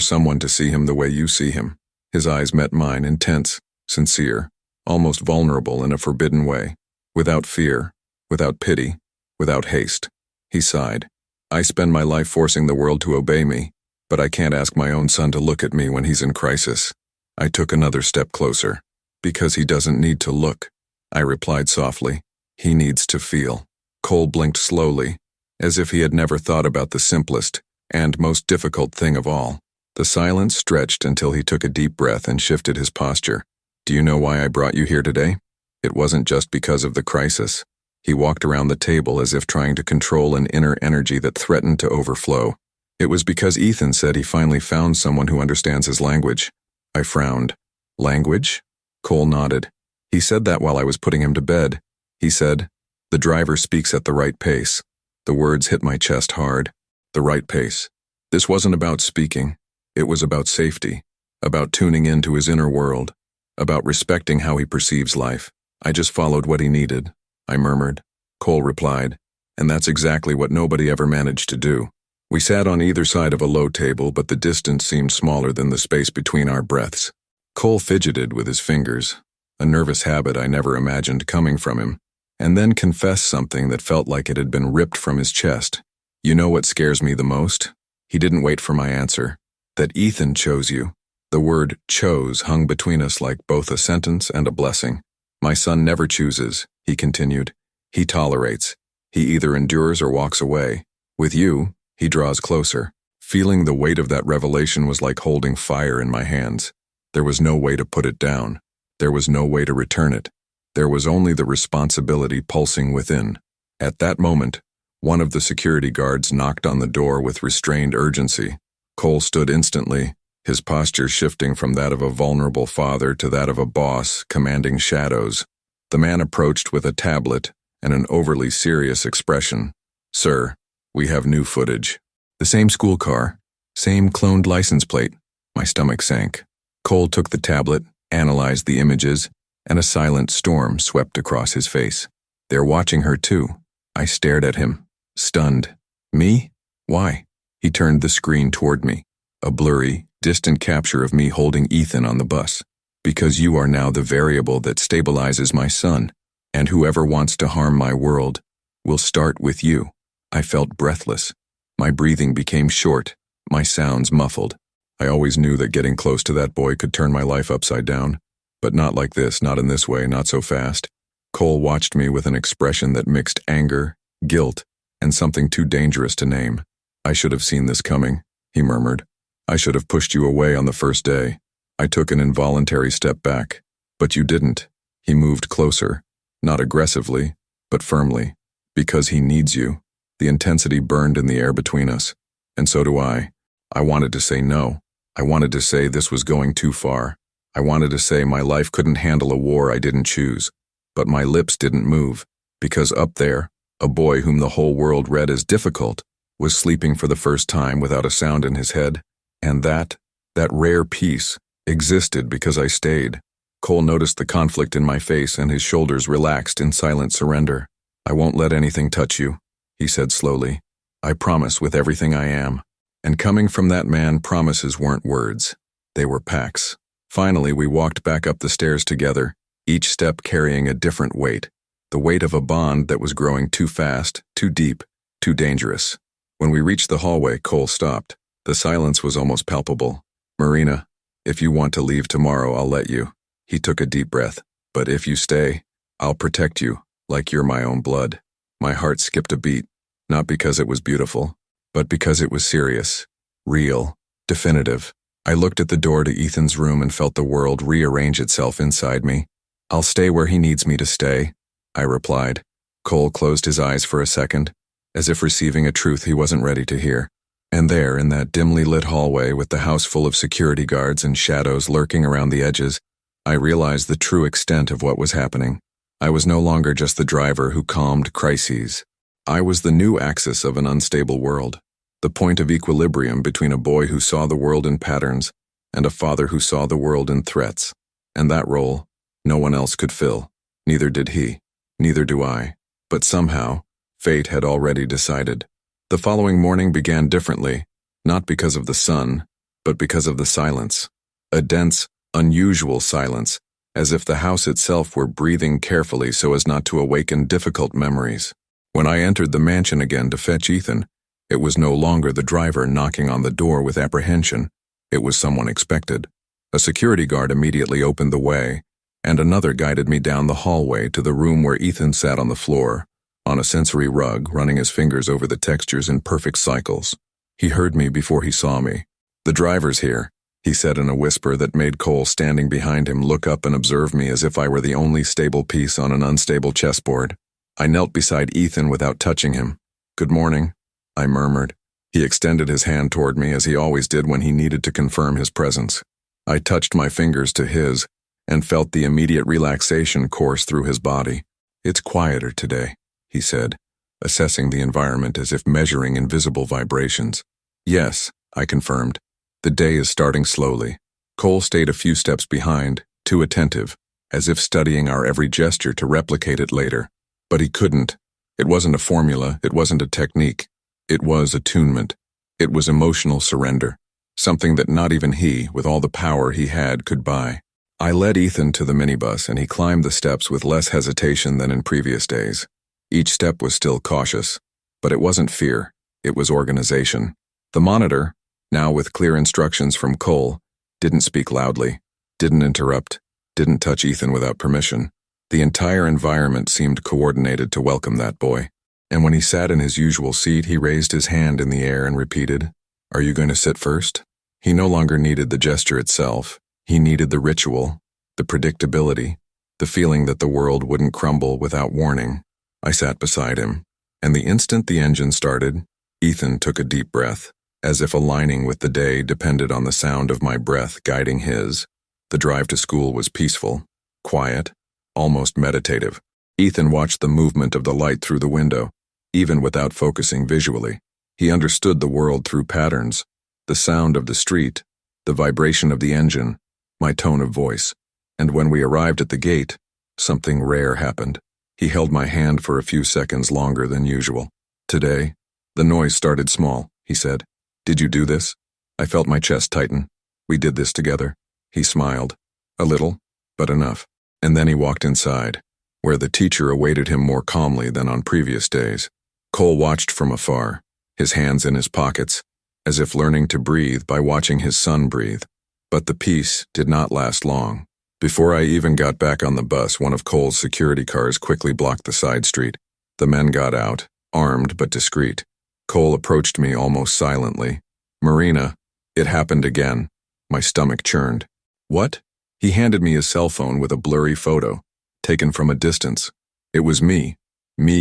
someone to see him the way you see him. His eyes met mine, intense, sincere, almost vulnerable in a forbidden way. Without fear, without pity, without haste. He sighed. I spend my life forcing the world to obey me, but I can't ask my own son to look at me when he's in crisis. I took another step closer. Because he doesn't need to look, I replied softly. He needs to feel. Cole blinked slowly, as if he had never thought about the simplest and most difficult thing of all. The silence stretched until he took a deep breath and shifted his posture. Do you know why I brought you here today? It wasn't just because of the crisis. He walked around the table as if trying to control an inner energy that threatened to overflow. It was because Ethan said he finally found someone who understands his language. I frowned. Language? Cole nodded. He said that while I was putting him to bed. He said, "The driver speaks at the right pace." The words hit my chest hard. The right pace. This wasn't about speaking. It was about safety, about tuning into his inner world, about respecting how he perceives life. I just followed what he needed, I murmured. Cole replied, and that's exactly what nobody ever managed to do. We sat on either side of a low table, but the distance seemed smaller than the space between our breaths. Cole fidgeted with his fingers, a nervous habit I never imagined coming from him, and then confessed something that felt like it had been ripped from his chest. You know what scares me the most? He didn't wait for my answer. That Ethan chose you. The word chose hung between us like both a sentence and a blessing. My son never chooses, he continued. He tolerates. He either endures or walks away. With you, he draws closer. Feeling the weight of that revelation was like holding fire in my hands. There was no way to put it down. There was no way to return it. There was only the responsibility pulsing within. At that moment, one of the security guards knocked on the door with restrained urgency. Cole stood instantly, his posture shifting from that of a vulnerable father to that of a boss commanding shadows. The man approached with a tablet and an overly serious expression. "Sir, we have new footage." The same school car, same cloned license plate. My stomach sank. Cole took the tablet, analyzed the images, and a silent storm swept across his face. "They're watching her too." I stared at him, stunned. "Me? Why?" He turned the screen toward me, a blurry, distant capture of me holding Ethan on the bus. "Because you are now the variable that stabilizes my son, and whoever wants to harm my world will start with you." I felt breathless. My breathing became short, my sounds muffled. I always knew that getting close to that boy could turn my life upside down, but not like this, not in this way, not so fast. Cole watched me with an expression that mixed anger, guilt, and something too dangerous to name. "I should have seen this coming," he murmured. "I should have pushed you away on the first day." I took an involuntary step back. "But you didn't." He moved closer, not aggressively, but firmly. "Because he needs you." The intensity burned in the air between us. And so do I. I wanted to say no. I wanted to say this was going too far. I wanted to say my life couldn't handle a war I didn't choose. But my lips didn't move, because up there, a boy whom the whole world read as difficult was sleeping for the first time without a sound in his head, and that rare peace, existed because I stayed. Cole noticed the conflict in my face and his shoulders relaxed in silent surrender. "I won't let anything touch you," he said slowly. "I promise with everything I am." And coming from that man, promises weren't words. They were pacts. Finally, we walked back up the stairs together, each step carrying a different weight. The weight of a bond that was growing too fast, too deep, too dangerous. When we reached the hallway, Cole stopped. The silence was almost palpable. "Marina, if you want to leave tomorrow, I'll let you." He took a deep breath. "But if you stay, I'll protect you, like you're my own blood." My heart skipped a beat, not because it was beautiful, but because it was serious, real, definitive. I looked at the door to Ethan's room and felt the world rearrange itself inside me. "I'll stay where he needs me to stay," I replied. Cole closed his eyes for a second, as if receiving a truth he wasn't ready to hear. And there, in that dimly lit hallway with the house full of security guards and shadows lurking around the edges, I realized the true extent of what was happening. I was no longer just the driver who calmed crises. I was the new axis of an unstable world, the point of equilibrium between a boy who saw the world in patterns and a father who saw the world in threats. And that role, no one else could fill. Neither did he. Neither do I. But somehow, fate had already decided. The following morning began differently, not because of the sun, but because of the silence. A dense, unusual silence, as if the house itself were breathing carefully so as not to awaken difficult memories. When I entered the mansion again to fetch Ethan, it was no longer the driver knocking on the door with apprehension. It was someone expected. A security guard immediately opened the way, and another guided me down the hallway to the room where Ethan sat on the floor, on a sensory rug, running his fingers over the textures in perfect cycles. He heard me before he saw me. "The driver's here," he said in a whisper that made Cole, standing behind him, look up and observe me as if I were the only stable piece on an unstable chessboard. I knelt beside Ethan without touching him. "Good morning," I murmured. He extended his hand toward me as he always did when he needed to confirm his presence. I touched my fingers to his and felt the immediate relaxation course through his body. "It's quieter today," he said, assessing the environment as if measuring invisible vibrations. "Yes," I confirmed. "The day is starting slowly." Cole stayed a few steps behind, too attentive, as if studying our every gesture to replicate it later. But he couldn't. It wasn't a formula, it wasn't a technique. It was attunement. It was emotional surrender, something that not even he, with all the power he had, could buy. I led Ethan to the minibus, and he climbed the steps with less hesitation than in previous days. Each step was still cautious, but it wasn't fear, it was organization. The monitor, now with clear instructions from Cole, didn't speak loudly, didn't interrupt, didn't touch Ethan without permission. The entire environment seemed coordinated to welcome that boy. And when he sat in his usual seat, he raised his hand in the air and repeated, "Are you going to sit first?" He no longer needed the gesture itself. He needed the ritual, the predictability, the feeling that the world wouldn't crumble without warning. I sat beside him, and the instant the engine started, Ethan took a deep breath, as if aligning with the day depended on the sound of my breath guiding his. The drive to school was peaceful, quiet, almost meditative. Ethan watched the movement of the light through the window, even without focusing visually. He understood the world through patterns, the sound of the street, the vibration of the engine, my tone of voice. And when we arrived at the gate, something rare happened. He held my hand for a few seconds longer than usual. "Today, the noise started small," he said. "Did you do this?" I felt my chest tighten. "We did this together." He smiled. "A little, but enough." And then he walked inside, where the teacher awaited him more calmly than on previous days. Cole watched from afar, his hands in his pockets, as if learning to breathe by watching his son breathe. But the peace did not last long. Before I even got back on the bus, one of Cole's security cars quickly blocked the side street. The men got out, armed but discreet. Cole approached me almost silently. "Marina, it happened again." My stomach churned. "What?" He handed me his cell phone with a blurry photo, taken from a distance. It was me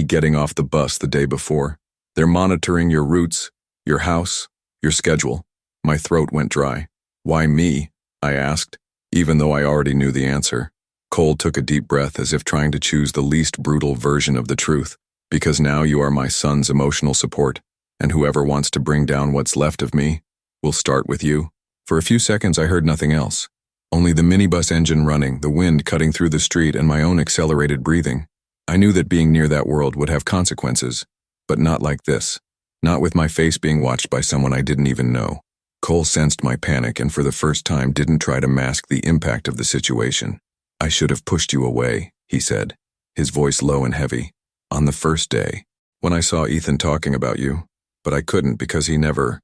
getting off the bus the day before. "They're monitoring your routes, your house, your schedule." My throat went dry. "Why me?" I asked, even though I already knew the answer. Cole took a deep breath as if trying to choose the least brutal version of the truth. "Because now you are my son's emotional support, and whoever wants to bring down what's left of me will start with you." For a few seconds I heard nothing else. Only the minibus engine running, the wind cutting through the street, and my own accelerated breathing. I knew that being near that world would have consequences, but not like this. Not with my face being watched by someone I didn't even know. Cole sensed my panic and for the first time didn't try to mask the impact of the situation. "I should have pushed you away," he said, his voice low and heavy. "On the first day, when I saw Ethan talking about you, but I couldn't because he never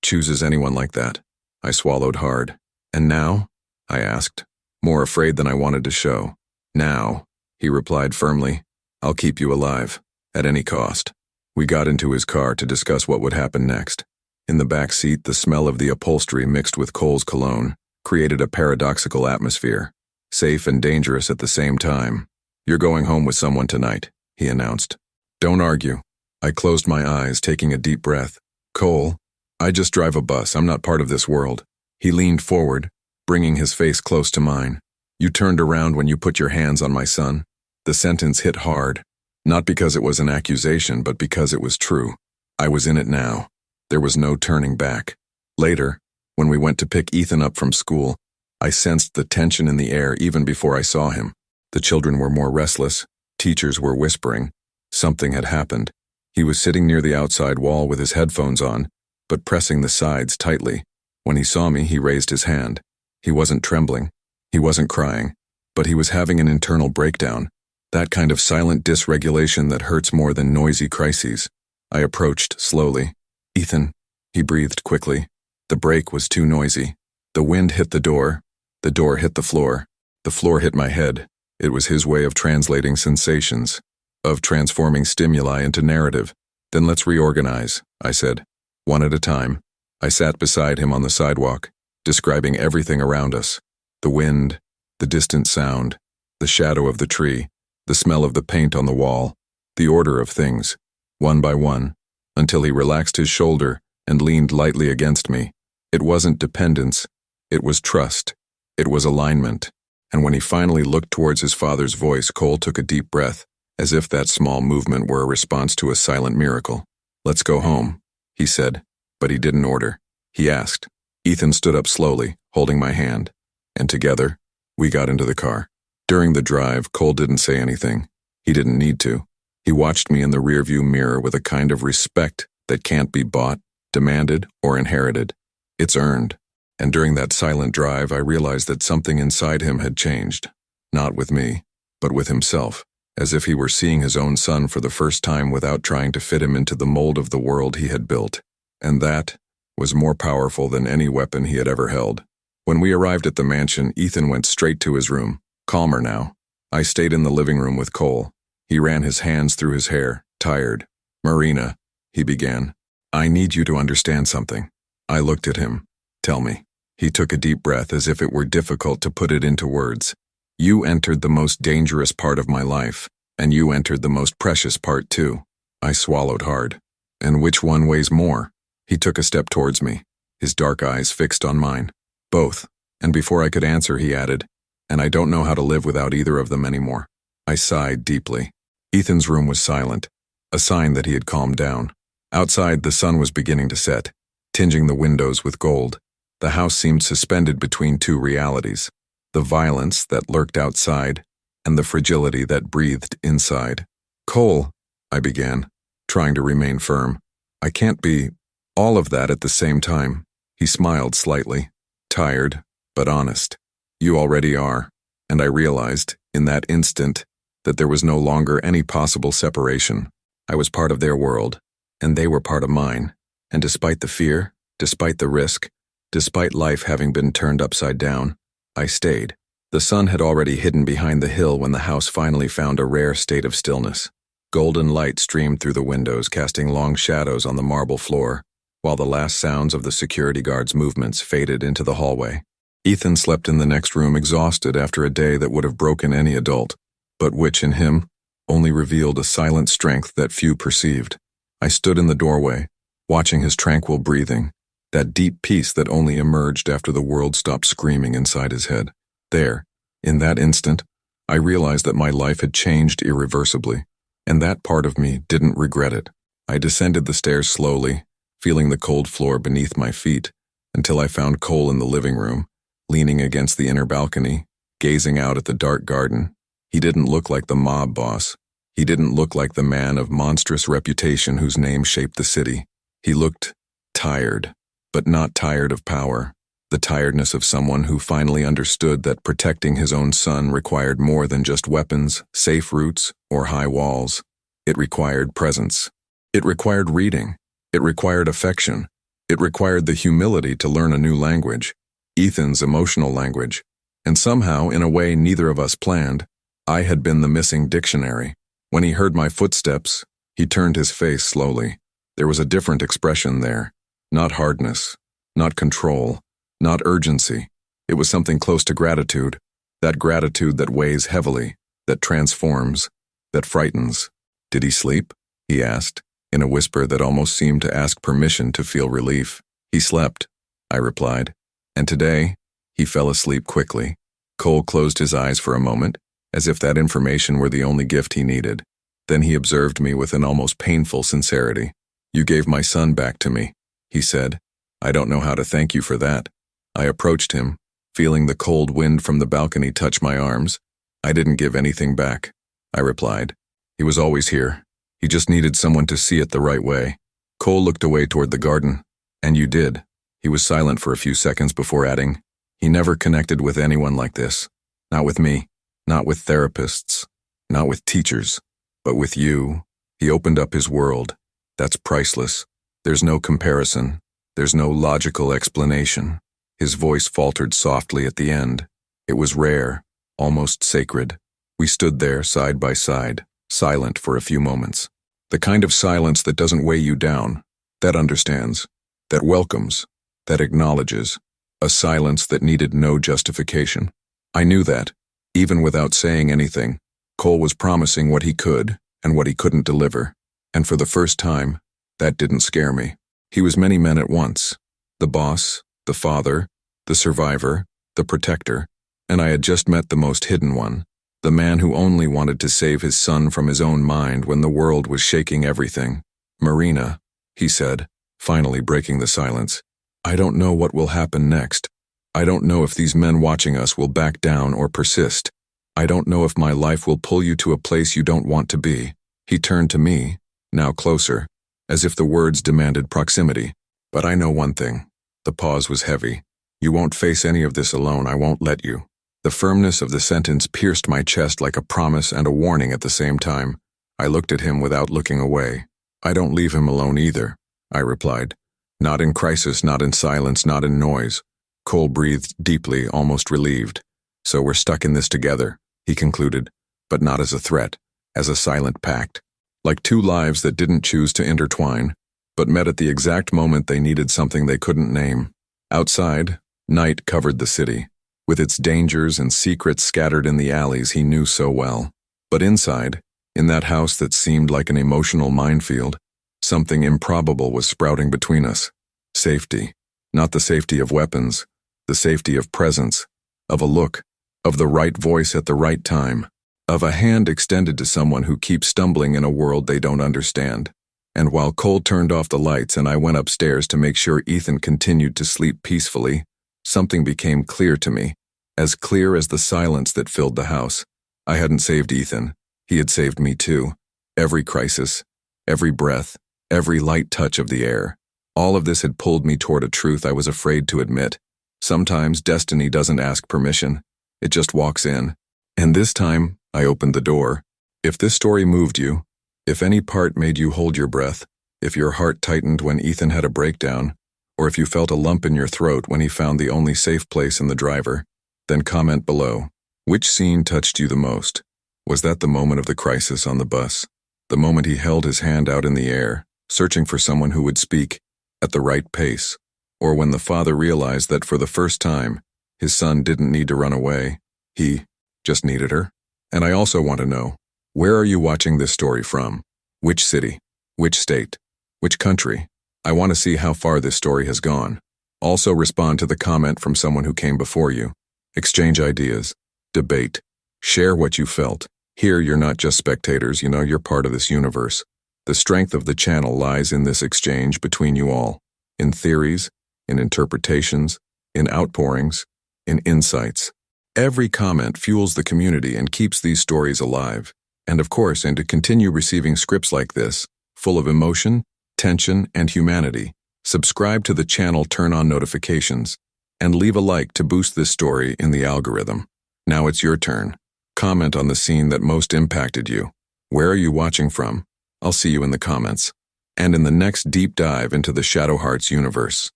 chooses anyone like that." I swallowed hard. "And now?" I asked, more afraid than I wanted to show. "Now," he replied firmly, "I'll keep you alive, at any cost." We got into his car to discuss what would happen next. In the back seat, the smell of the upholstery mixed with Cole's cologne created a paradoxical atmosphere, safe and dangerous at the same time. "You're going home with someone tonight," he announced. "Don't argue." I closed my eyes, taking a deep breath. "Cole, I just drive a bus. I'm not part of this world." He leaned forward, bringing his face close to mine. "You turned around when you put your hands on my son." The sentence hit hard, not because it was an accusation, but because it was true. I was in it now. There was no turning back. Later, when we went to pick Ethan up from school, I sensed the tension in the air even before I saw him. The children were more restless, teachers were whispering. Something had happened. He was sitting near the outside wall with his headphones on, but pressing the sides tightly. When he saw me, he raised his hand. He wasn't trembling. He wasn't crying. But he was having an internal breakdown. That kind of silent dysregulation that hurts more than noisy crises. I approached slowly. "Ethan," he breathed quickly. The break was too noisy. The wind hit the door hit the floor hit my head. It was his way of translating sensations, of transforming stimuli into narrative. "Then let's reorganize," I said, one at a time. I sat beside him on the sidewalk, describing everything around us. The wind, the distant sound, the shadow of the tree, the smell of the paint on the wall, the order of things, one by one, until he relaxed his shoulder and leaned lightly against me. It wasn't dependence, it was trust, it was alignment. And when he finally looked towards his father's voice, Cole took a deep breath, as if that small movement were a response to a silent miracle. "Let's go home," he said, but he didn't order. He asked. Ethan stood up slowly, holding my hand, and together, we got into the car. During the drive, Cole didn't say anything. He didn't need to. He watched me in the rearview mirror with a kind of respect that can't be bought, demanded, or inherited. It's earned. And during that silent drive, I realized that something inside him had changed. Not with me, but with himself, as if he were seeing his own son for the first time without trying to fit him into the mold of the world he had built. And that was more powerful than any weapon he had ever held. When we arrived at the mansion, Ethan went straight to his room, calmer now. I stayed in the living room with Cole. He ran his hands through his hair, tired. "Marina," he began, "I need you to understand something." I looked at him. "Tell me." He took a deep breath as if it were difficult to put it into words. "You entered the most dangerous part of my life, and you entered the most precious part too." I swallowed hard. "And which one weighs more?" He took a step towards me, his dark eyes fixed on mine. "Both." And before I could answer, he added, "And I don't know how to live without either of them anymore." I sighed deeply. Ethan's room was silent, a sign that he had calmed down. Outside, the sun was beginning to set, tinging the windows with gold. The house seemed suspended between two realities, the violence that lurked outside and the fragility that breathed inside. "Cole," I began, trying to remain firm. "I can't be all of that at the same time." He smiled slightly, tired, but honest. "You already are." And I realized, in that instant, that there was no longer any possible separation. I was part of their world, and they were part of mine. And despite the fear, despite the risk, despite life having been turned upside down, I stayed. The sun had already hidden behind the hill when the house finally found a rare state of stillness. Golden light streamed through the windows, casting long shadows on the marble floor, while the last sounds of the security guard's movements faded into the hallway. Ethan slept in the next room, exhausted after a day that would have broken any adult, but which in him only revealed a silent strength that few perceived. I stood in the doorway, watching his tranquil breathing, that deep peace that only emerged after the world stopped screaming inside his head. There, in that instant, I realized that my life had changed irreversibly, and that part of me didn't regret it. I descended the stairs slowly, feeling the cold floor beneath my feet, until I found Cole in the living room, leaning against the inner balcony, gazing out at the dark garden. He didn't look like the mob boss. He didn't look like the man of monstrous reputation whose name shaped the city. He looked tired, but not tired of power. The tiredness of someone who finally understood that protecting his own son required more than just weapons, safe routes, or high walls. It required presence. It required reading. It required affection. It required the humility to learn a new language, Ethan's emotional language. And somehow, in a way neither of us planned, I had been the missing dictionary. When he heard my footsteps, he turned his face slowly. There was a different expression there. Not hardness, not control, not urgency. It was something close to gratitude, that gratitude that weighs heavily, that transforms, that frightens. "Did he sleep?" he asked, in a whisper that almost seemed to ask permission to feel relief. "He slept," I replied. And today, he fell asleep quickly. Cole closed his eyes for a moment, as if that information were the only gift he needed. Then he observed me with an almost painful sincerity. "You gave my son back to me," he said. "I don't know how to thank you for that." I approached him, feeling the cold wind from the balcony touch my arms. "I didn't give anything back," I replied. "He was always here. He just needed someone to see it the right way. Cole looked away toward the garden. And you did. He was silent for a few seconds before adding, he never connected with anyone like this. Not with me. Not with therapists. Not with teachers. But with you. He opened up his world. That's priceless. There's no comparison. There's no logical explanation. His voice faltered softly at the end. It was rare, almost sacred. We stood there side by side, silent for a few moments. The kind of silence that doesn't weigh you down, that understands, that welcomes, that acknowledges. A silence that needed no justification. I knew that, even without saying anything, Cole was promising what he could and what he couldn't deliver. And for the first time, that didn't scare me. He was many men at once. The boss, the father, the survivor, the protector, and I had just met the most hidden one, the man who only wanted to save his son from his own mind when the world was shaking everything. Marina, he said, finally breaking the silence. I don't know what will happen next. I don't know if these men watching us will back down or persist. I don't know if my life will pull you to a place you don't want to be. He turned to me, now closer, as if the words demanded proximity. But I know one thing. The pause was heavy. You won't face any of this alone. I won't let you. The firmness of the sentence pierced my chest like a promise and a warning at the same time. I looked at him without looking away. I don't leave him alone either, I replied. Not in crisis, not in silence, not in noise. Cole breathed deeply, almost relieved. So we're stuck in this together, he concluded, but not as a threat, as a silent pact. Like two lives that didn't choose to intertwine, but met at the exact moment they needed something they couldn't name. Outside, night covered the city, with its dangers and secrets scattered in the alleys he knew so well. But inside, in that house that seemed like an emotional minefield, something improbable was sprouting between us. Safety. Not the safety of weapons, the safety of presence, of a look, of the right voice at the right time, of a hand extended to someone who keeps stumbling in a world they don't understand. And while Cole turned off the lights and I went upstairs to make sure Ethan continued to sleep peacefully, something became clear to me, as clear as the silence that filled the house. I hadn't saved Ethan. He had saved me too. Every crisis, every breath, every light touch of the air. All of this had pulled me toward a truth I was afraid to admit. Sometimes destiny doesn't ask permission. It just walks in. And this time, I opened the door. If this story moved you, if any part made you hold your breath, if your heart tightened when Ethan had a breakdown, or if you felt a lump in your throat when he found the only safe place in the driver, then comment below. Which scene touched you the most? Was that the moment of the crisis on the bus? The moment he held his hand out in the air, searching for someone who would speak, at the right pace, or when the father realized that for the first time, his son didn't need to run away, he just needed her? And I also want to know, where are you watching this story from? Which city? Which state? Which country? I want to see how far this story has gone. Also respond to the comment from someone who came before you. Exchange ideas. Debate. Share what you felt. Here you're not just spectators, you're part of this universe. The strength of the channel lies in this exchange between you all, in theories, in interpretations, in outpourings, in insights. Every comment fuels the community and keeps these stories alive. And of course, to continue receiving scripts like this, full of emotion, tension, and humanity, subscribe to the channel, turn on notifications, and leave a like to boost this story in the algorithm. Now it's your turn. Comment on the scene that most impacted you. Where are you watching from? I'll see you in the comments. And in the next deep dive into the Shadow Hearts universe.